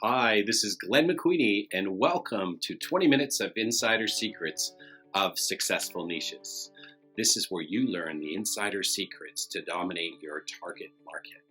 Hi, this is Glenn McQueenie, and welcome to 20 Minutes of Insider Secrets of Successful Niches. This is where you learn the insider secrets to dominate your target market.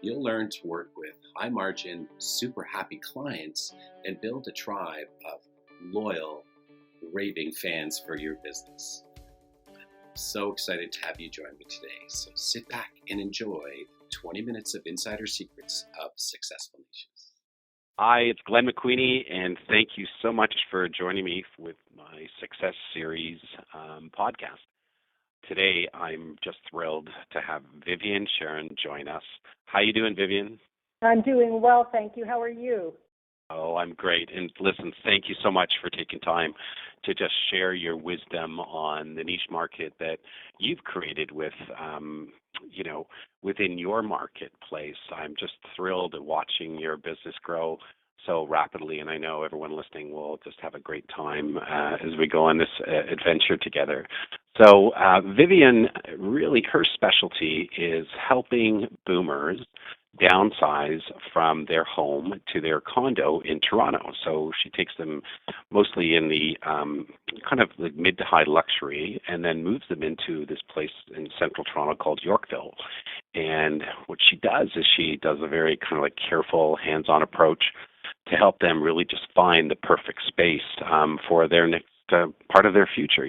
You'll learn to work with high margin, super happy clients and build a tribe of loyal, raving fans for your business. I'm so excited to have you join me today. So sit back and enjoy 20 minutes of insider secrets of successful niches. Hi, it's Glenn McQueenie, and thank you so much for joining me with my Success Series podcast. Today, I'm just thrilled to have Vivien Sharon join us. How you doing, Vivien? I'm doing well, thank you. How are you? Oh, I'm great. And listen, thank you so much for taking time to just share your wisdom on the niche market that you've created within your marketplace. I'm just thrilled at watching your business grow so rapidly, and I know everyone listening will just have a great time as we go on this adventure together. So Vivien, really her specialty is helping boomers downsize from their home to their condo in Toronto. So she takes them mostly in the kind of the mid to high luxury and then moves them into this place in central Toronto called Yorkville. And what she does is she does a very kind of like careful, hands-on approach to help them really just find the perfect space for their next part of their future,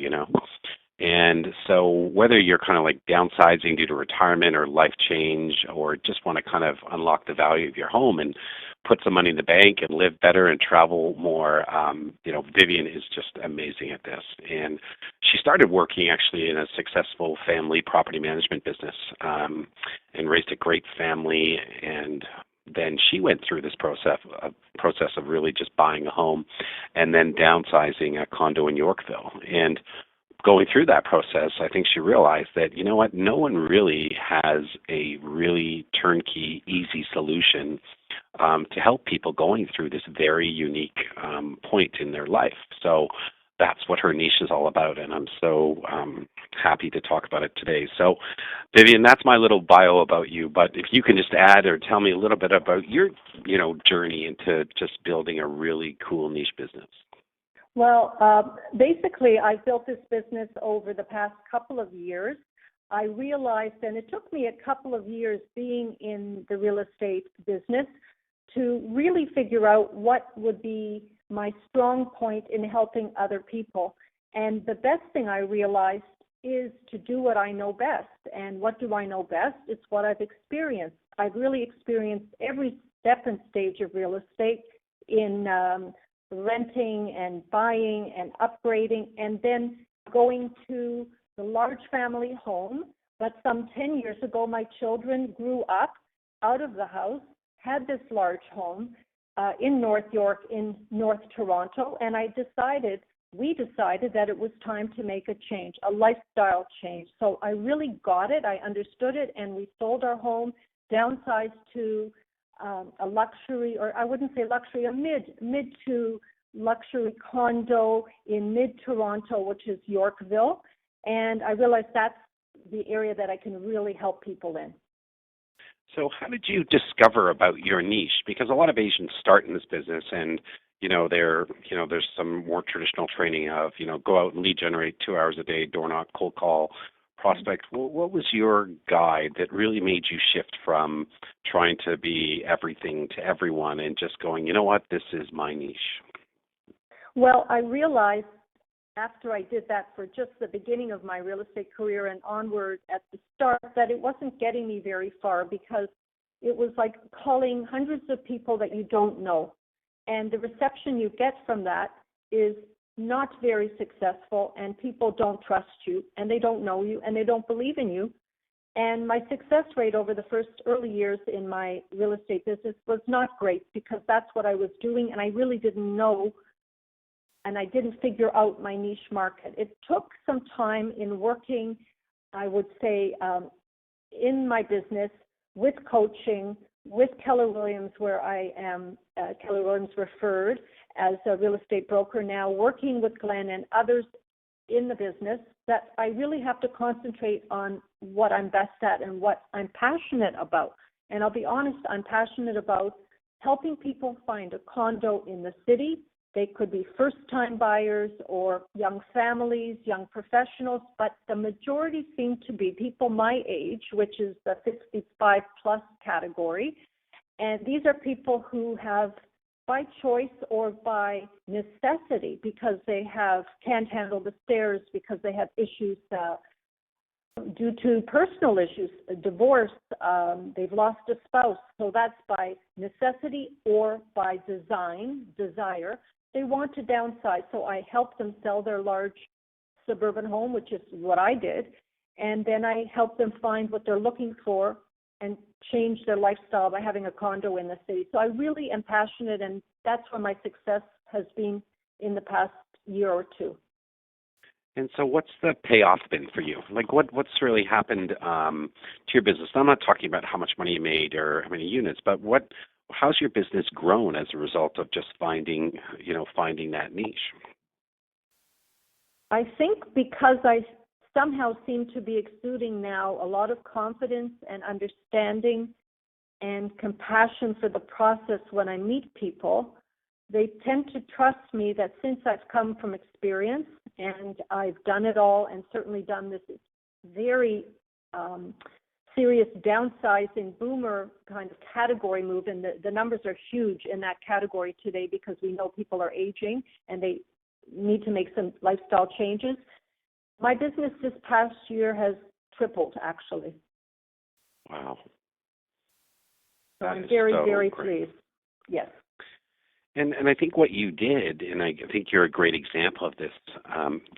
And so whether you're kind of like downsizing due to retirement or life change, or just want to kind of unlock the value of your home and put some money in the bank and live better and travel more, Vivien is just amazing at this. And she started working actually in a successful family property management business and raised a great family. And then she went through this process of really just buying a home and then downsizing a condo in Yorkville. And going through that process, I think she realized that, you know what, no one really has a really turnkey, easy solution to help people going through this very unique point in their life. So that's what her niche is all about, and I'm so happy to talk about it today. So, Vivien, that's my little bio about you, but if you can just add or tell me a little bit about your, journey into just building a really cool niche business. Well, basically, I built this business over the past couple of years. I realized, and it took me a couple of years being in the real estate business to really figure out what would be my strong point in helping other people. And the best thing I realized is to do what I know best. And what do I know best? It's what I've experienced. I've really experienced every step and stage of real estate in renting and buying and upgrading, and then going to the large family home. But some 10 years ago, my children grew up out of the house, had this large home in North York, in North Toronto, and we decided that it was time to make a change, a lifestyle change. So I really got it, I understood it, and we sold our home, downsized to a luxury, or I wouldn't say luxury, a mid to luxury condo in mid-Toronto, which is Yorkville. And I realized that's the area that I can really help people in. So how did you discover about your niche? Because a lot of Asians start in this business and, there's some more traditional training of, go out and lead generate 2 hours a day, door knock, cold call, prospect. What was your guide that really made you shift from trying to be everything to everyone and just going, you know what, this is my niche? Well, I realized after I did that for just the beginning of my real estate career and onward at the start that it wasn't getting me very far, because it was like calling hundreds of people that you don't know. And the reception you get from that is not very successful, and people don't trust you, and they don't know you, and they don't believe in you. And my success rate over the first early years in my real estate business was not great, because that's what I was doing, and I really didn't know, and I didn't figure out my niche market. It took some time in working, I would say, in my business with coaching, with Keller Williams, where I am Keller Williams referred as a real estate broker now, working with Glenn and others in the business, that I really have to concentrate on what I'm best at and what I'm passionate about. And I'll be honest, I'm passionate about helping people find a condo in the city. They could be first-time buyers or young families, young professionals, but the majority seem to be people my age, which is the 65-plus category. And these are people who have, by choice or by necessity, because they can't handle the stairs, because they have issues due to personal issues, a divorce, they've lost a spouse. So that's by necessity or by desire. They want to downsize. So I help them sell their large suburban home, which is what I did. And then I help them find what they're looking for and change their lifestyle by having a condo in the city. So I really am passionate, and that's where my success has been in the past year or two. And so what's the payoff been for you? Like what's really happened to your business? I'm not talking about how much money you made or how many units, but how's your business grown as a result of just finding that niche? I think because I somehow seem to be exuding now a lot of confidence and understanding and compassion for the process when I meet people, they tend to trust me that since I've come from experience and I've done it all and certainly done this very serious downsizing boomer kind of category move, and the numbers are huge in that category today because we know people are aging and they need to make some lifestyle changes. My business this past year has tripled, actually. Wow. So I'm very, very pleased. Yes. And I think what you did, and I think you're a great example of this,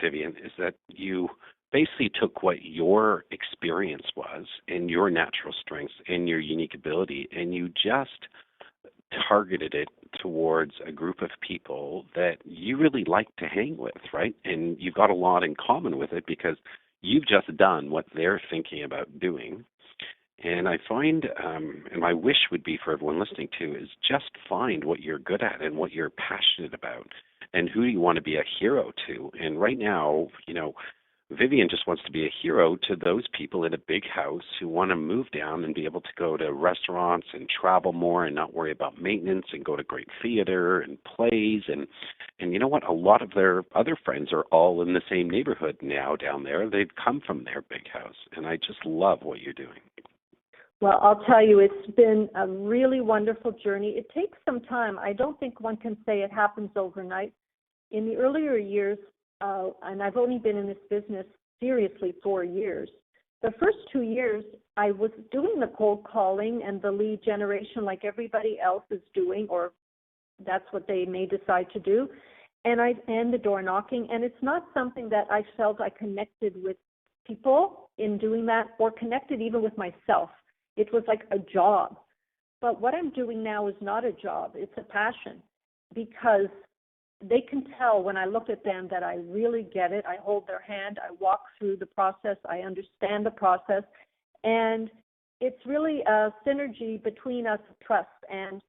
Vivien, is that you basically took what your experience was and your natural strengths and your unique ability, and you just targeted it towards a group of people that you really like to hang with, right? And you've got a lot in common with it because you've just done what they're thinking about doing. And I find, and my wish would be for everyone listening to, is just find what you're good at and what you're passionate about and who you want to be a hero to. And right now, Vivien just wants to be a hero to those people in a big house who want to move down and be able to go to restaurants and travel more and not worry about maintenance and go to great theater and plays. And you know what? A lot of their other friends are all in the same neighborhood now down there. They've come from their big house. And I just love what you're doing. Well, I'll tell you, it's been a really wonderful journey. It takes some time. I don't think one can say it happens overnight. In the earlier years, and I've only been in this business seriously 4 years, the first 2 years I was doing the cold calling and the lead generation like everybody else is doing, or that's what they may decide to do, and the door knocking. And it's not something that I felt I connected with people in doing that, or connected even with myself. It was like a job. But what I'm doing now is not a job. It's a passion, because they can tell when I look at them that I really get it. I hold their hand. I walk through the process. I understand the process. And it's really a synergy between us of trust. And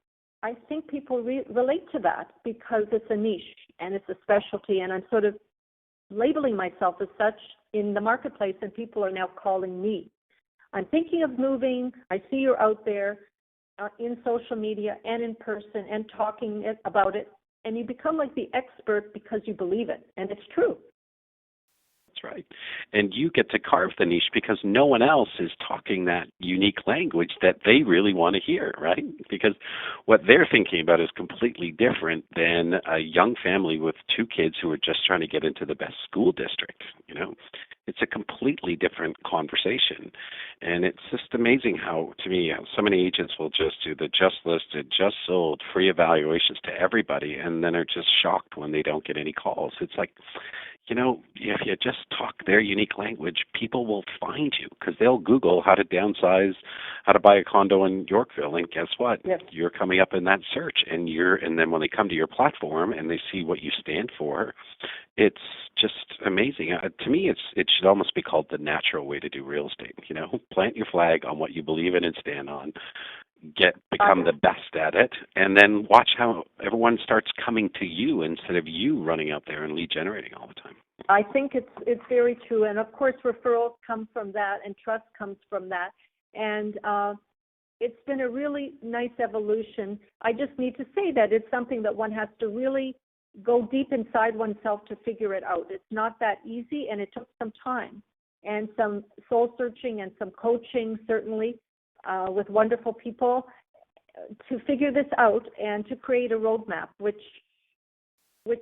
I think people relate to that because it's a niche and it's a specialty. And I'm sort of labeling myself as such in the marketplace, and people are now calling me. I'm thinking of moving. I see you're out there in social media and in person and talking about it. And you become like the expert because you believe it. And it's true. That's right. And you get to carve the niche because no one else is talking that unique language that they really want to hear, right? Because what they're thinking about is completely different than a young family with 2 kids who are just trying to get into the best school district. It's a completely different conversation. And it's just amazing how, to me, so many agents will just do the just listed, just sold, free evaluations to everybody, and then are just shocked when they don't get any calls. It's like, if you just talk their unique language, people will find you because they'll Google how to downsize, how to buy a condo in Yorkville, and guess what? Yes. You're coming up in that search, and then when they come to your platform and they see what you stand for, it's just amazing. To me, it should almost be called the natural way to do real estate. Plant your flag on what you believe in and stand on. Become the best at it, and then watch how everyone starts coming to you instead of you running out there and lead generating all the time. I think it's very true, and of course referrals come from that, and trust comes from that. And it's been a really nice evolution. I just need to say that it's something that one has to really go deep inside oneself to figure it out. It's not that easy, and it took some time and some soul searching and some coaching, certainly, with wonderful people to figure this out and to create a roadmap, which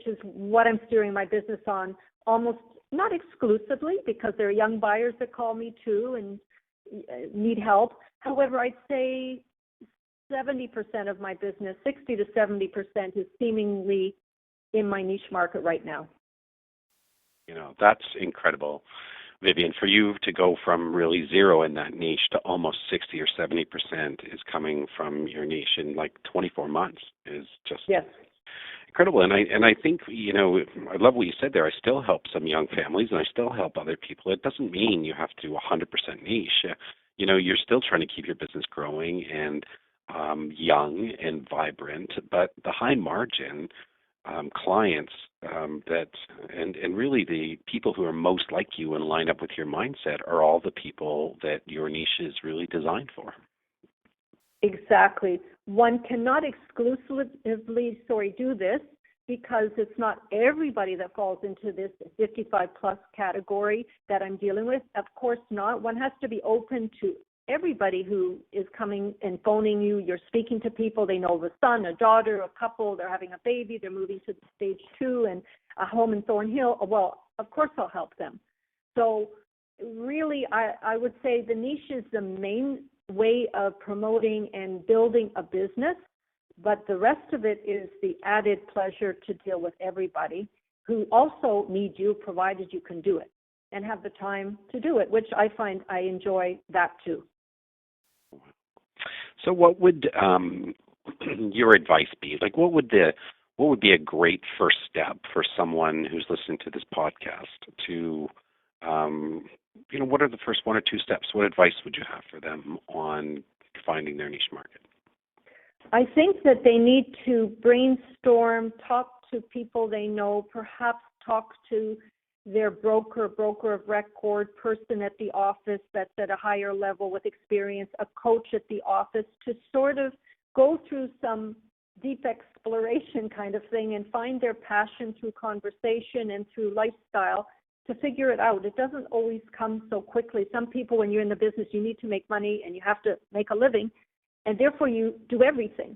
is what I'm steering my business on, almost not exclusively, because there are young buyers that call me too and need help. However, I'd say 70% of my business, 60 to 70%, is seemingly in my niche market right now. You know, that's incredible, Vivien. For you to go from really zero in that niche to almost 60 or 70% is coming from your niche in like 24 months is just yes. incredible. And I think, you know, I love what you said there. I still help some young families, and I still help other people. It doesn't mean you have to 100% niche. You know, you're still trying to keep your business growing and young and vibrant, but the high margin clients that and really the people who are most like you and line up with your mindset are all the people that your niche is really designed for. Exactly. One cannot exclusively, do this, because it's not everybody that falls into this 55 plus category that I'm dealing with. Of course not. One has to be open to everybody who is coming and phoning you. You're speaking to people. They know a son, a daughter, a couple. They're having a baby. They're moving to stage 2 and a home in Thornhill. Well, of course I'll help them. So really, I would say the niche is the main way of promoting and building a business, but the rest of it is the added pleasure to deal with everybody who also need you, provided you can do it and have the time to do it, which I find I enjoy that too. So what would your advice be? Like, what would be a great first step for someone who's listening to this podcast to, you know, what are the first 1 or 2 steps? What advice would you have for them on finding their niche market? I think that they need to brainstorm, talk to people they know, perhaps talk to their broker of record, person at the office that's at a higher level with experience, a coach at the office, to sort of go through some deep exploration kind of thing and find their passion through conversation and through lifestyle to figure it out. It doesn't always come so quickly. Some people, when you're in the business, you need to make money and you have to make a living, and therefore you do everything.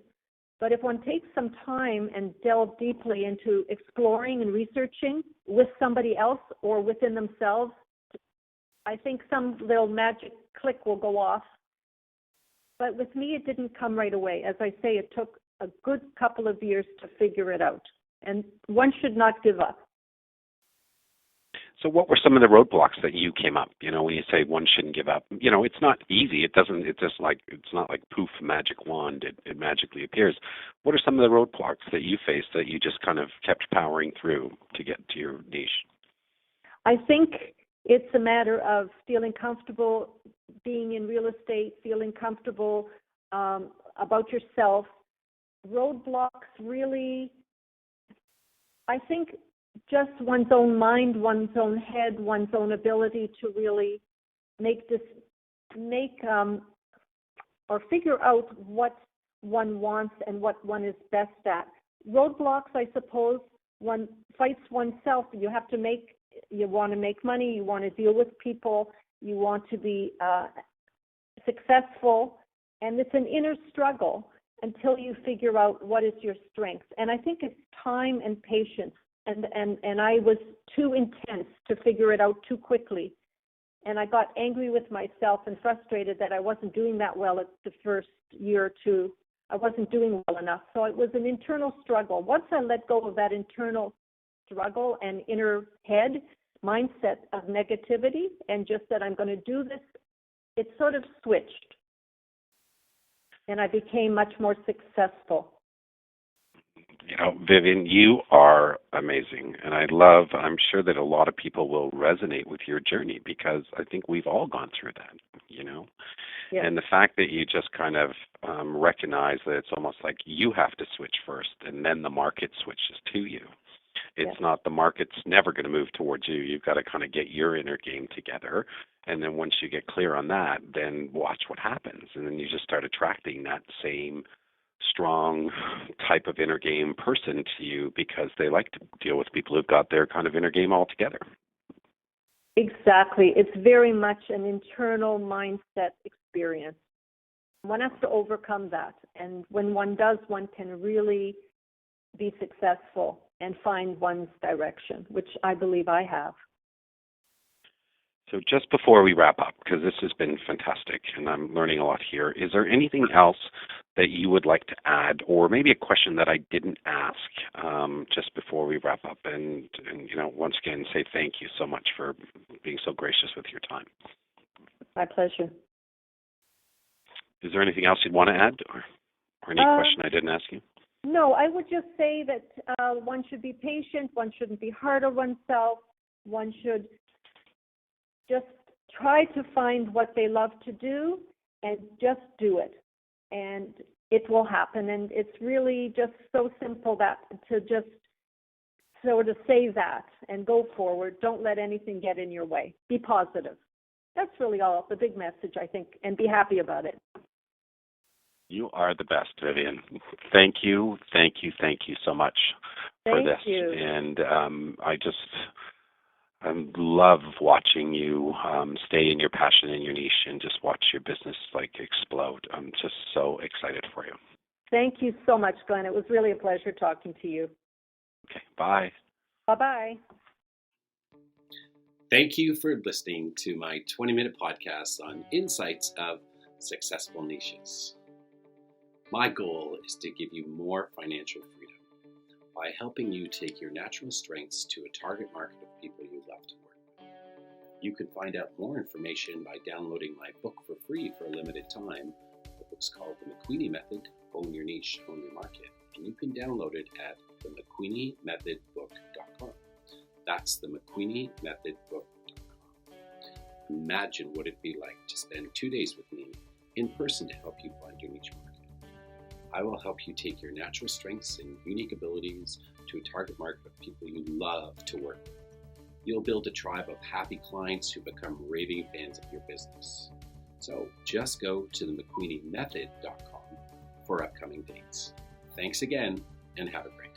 But if one takes some time and delve deeply into exploring and researching with somebody else or within themselves, I think some little magic click will go off. But with me, it didn't come right away. As I say, it took a good couple of years to figure it out. And one should not give up. So what were some of the roadblocks that you came up? You know, when you say one shouldn't give up, you know, it's not easy. It's not like poof, magic wand, it magically appears. What are some of the roadblocks that you faced that you just kind of kept powering through to get to your niche? I think it's a matter of feeling comfortable being in real estate, feeling comfortable about yourself. Roadblocks really, I think, just one's own mind, one's own head, one's own ability to really or figure out what one wants and what one is best at. Roadblocks, I suppose, one fights oneself. You want to make money, you want to deal with people, you want to be successful, and it's an inner struggle until you figure out what is your strength. And I think it's time and patience. And I was too intense to figure it out too quickly. And I got angry with myself and frustrated that I wasn't doing that well at the first year or two. I wasn't doing well enough. So it was an internal struggle. Once I let go of that internal struggle and inner head mindset of negativity and just said, I'm going to do this, it sort of switched. And I became much more successful. You know, Vivien, you are amazing. And I'm sure that a lot of people will resonate with your journey because I think we've all gone through that, you know. Yes. And the fact that you just kind of recognize that it's almost like you have to switch first and then the market switches to you. It's not the market's never going to move towards you. You've got to kind of get your inner game together And then once you get clear on that, then watch what happens. And then you just start attracting that same strong type of inner game person to you, because they like to deal with people who've got their kind of inner game all together. Exactly. It's very much an internal mindset experience. One has to overcome that. And when one does, one can really be successful and find one's direction, which I believe I have. So just before we wrap up, because this has been fantastic and I'm learning a lot here, is there anything else that you would like to add, or maybe a question that I didn't ask just before we wrap up? And once again, say thank you so much for being so gracious with your time. My pleasure. Is there anything else you'd want to add, or any question I didn't ask you? No, I would just say that one should be patient. One shouldn't be hard on oneself. One should just try to find what they love to do and just do it. And it will happen. And it's really just so simple that to just sort of say that and go forward. Don't let anything get in your way. Be positive. That's really all, the big message, I think, and be happy about it. You are the best, Vivien. Thank you so much for this. Thank you. And I love watching you stay in your passion and your niche and just watch your business explode. I'm just so excited for you. Thank you so much, Glenn. It was really a pleasure talking to you. Okay, bye. Bye-bye. Thank you for listening to my 20-minute podcast on insights of successful niches. My goal is to give you more financial freedom by helping you take your natural strengths to a target market of people you love to work with. You can find out more information by downloading my book for free for a limited time. The book's called The McQueenie Method, Own Your Niche, Own Your Market, and you can download it at themcqueeniemethodbook.com. That's themcqueeniemethodbook.com. Imagine what it'd be like to spend 2 days with me in person to help you find your niche market. I will help you take your natural strengths and unique abilities to a target market of people you love to work with. You'll build a tribe of happy clients who become raving fans of your business. So just go to themcqueenieMethod.com for upcoming dates. Thanks again, and have a great day.